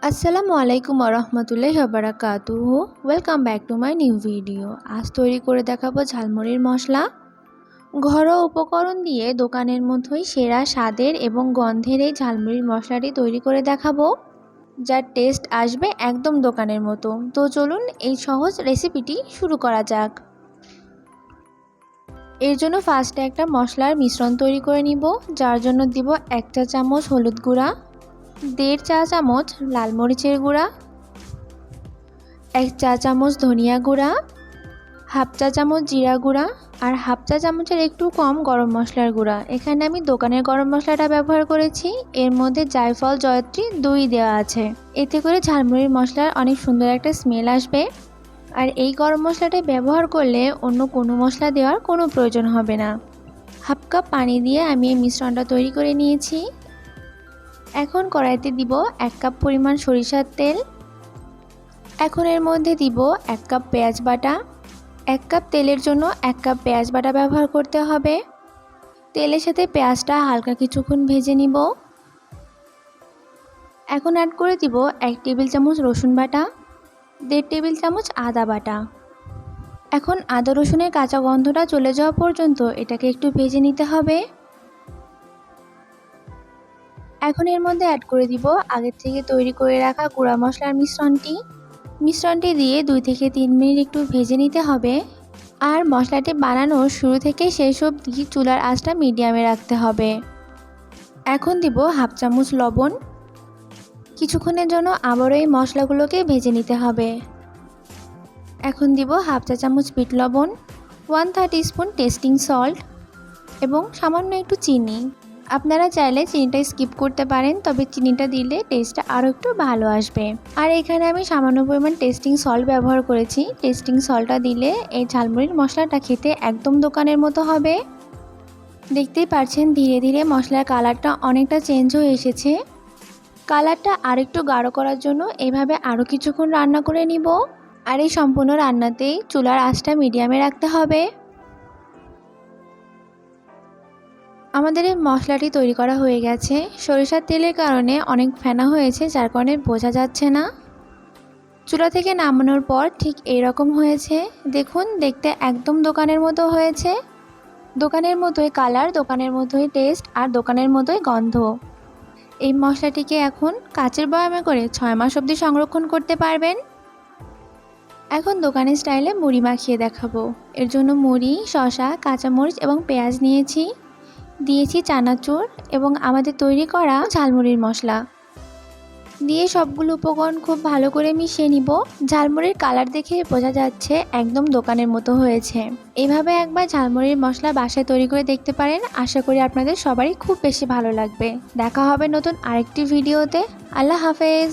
আসসালামু আলাইকুম ওরহমতুল্লাহি ওয়াবারাকাতুহু। Welcome back to my new video. আজ তৈরি করে দেখাবো ঝালমুড়ির মশলা। ঘরোয়া উপকরণ দিয়ে দোকানের মতোই সেরা স্বাদের এবং গন্ধের এই ঝালমুড়ির মশলাটি তৈরি করে দেখাবো, যার টেস্ট আসবে একদম দোকানের মতো। তো চলুন এই সহজ রেসিপিটি শুরু করা যাক। এর জন্য ফার্স্টে একটা মশলার মিশ্রণ তৈরি করে নিব, যার জন্য দিব 1 চা চামচ হলুদ গুঁড়া, 1.5 চা চামচ লাল মরিচের গুঁড়া, 1 চা চামচ ধনিয়া গুঁড়া, হাফ চা চামচ জিরা গুঁড়া আর হাফ চা চামচের একটু কম গরম মশলার গুঁড়া। এখানে আমি দোকানের গরম মশলাটা ব্যবহার করেছি। এর মধ্যে জায়ফল জয়ত্রী 2 দেওয়া আছে, এতে করে ঝালমুড়ির মশলার অনেক সুন্দর একটা স্মেল আসবে। আর এই গরম মশলাটা ব্যবহার করলে অন্য কোনো মশলা দেওয়ার কোনো প্রয়োজন হবে না। হাফ কাপ পানি দিয়ে আমি এই মিশ্রণটা তৈরি করে নিয়েছি। এখন কড়াইতে দিব 1 কাপ পরিমাণ সরিষার তেল। এখন এর মধ্যে দিব 1 কাপ পেঁয়াজ বাটা। 1 কাপ তেলের জন্য 1 কাপ পেঁয়াজ বাটা ব্যবহার করতে হবে। তেলের সাথে পেঁয়াজটা হালকা কিছুক্ষণ ভেজে নিব। এখন অ্যাড করে দিব 1 টেবিল চামচ রসুন বাটা, 1.5 টেবিল চামচ আদা বাটা। এখন আদা রসুনের কাঁচা গন্ধটা চলে যাওয়া পর্যন্ত এটাকে একটু ভেজে নিতে হবে। এখন এর মধ্যে অ্যাড করে দিব আগের থেকে তৈরি করে রাখা গুঁড়া মশলার মিশ্রণটি দিয়ে 2 থেকে 3 মিনিট একটু ভেজে নিতে হবে। আর মশলাটি বানানোর শুরু থেকে শেষ অবধি চুলার আঁচটা মিডিয়ামে রাখতে হবে। এখন দিব হাফ চামচ লবণ। কিছুক্ষণের জন্য আবারও এই মশলাগুলোকে ভেজে নিতে হবে। এখন দিব হাফ চা চামচ বিট লবণ, 1/3 টিস্পুন টেস্টিং সল্ট এবং সামান্য একটু চিনি। আপনারা চাইলে চিনিটা স্কিপ করতে পারেন, তবে চিনিটা দিলে টেস্টটা আরও একটু ভালো আসবে। আর এখানে আমি সামান্য পরিমাণ টেস্টিং সল্ট ব্যবহার করেছি। টেস্টিং সল্টটা দিলে এই ঝালমুড়ির মশলাটা খেতে একদম দোকানের মতো হবে। দেখতেই পাচ্ছেন ধীরে ধীরে মশলার কালারটা অনেকটা চেঞ্জ হয়ে এসেছে। কালারটা আরেকটু গাঢ় করার জন্য এভাবে আরও কিছুক্ষণ রান্না করে নিব। আর এই সম্পূর্ণ রান্নাতেই চুলার আঁচটা মিডিয়ামে রাখতে হবে। আমাদের এই মশলাটি তৈরি করা হয়ে গেছে। সরিষার তেলের কারণে অনেক ফেনা হয়েছে, যার কারণে বোঝা যাচ্ছে না। চুলা থেকে নামানোর পর ঠিক এইরকম হয়েছে। দেখুন, দেখতে একদম দোকানের মতো হয়েছে। দোকানের মতোই কালার, দোকানের মতোই টেস্ট আর দোকানের মতোই গন্ধ। এই মশলাটিকে এখন কাচের বয়ামে করে 6 মাস অবধি সংরক্ষণ করতে পারবেন। এখন দোকানের স্টাইলে মুড়ি মাখিয়ে দেখাবো। এর জন্য মুড়ি, শসা, কাঁচামরিচ এবং পেঁয়াজ দিয়েছি চানাচুর এবং আমাদের তৈরি করা ঝালমুড়ির মশলা দিয়ে সবগুলো উপকরণ খুব ভালো করে মিশিয়ে নিব। ঝালমুড়ির কালার দেখে বোঝা যাচ্ছে একদম দোকানের মতো হয়েছে। এইভাবে একবার ঝালমুড়ির মশলা বাসায় তৈরি করে দেখতে পারেন। আশা করি আপনাদের সবারই খুব বেশি ভালো লাগবে। দেখা হবে নতুন আরেকটি ভিডিওতে। আল্লাহ হাফেজ।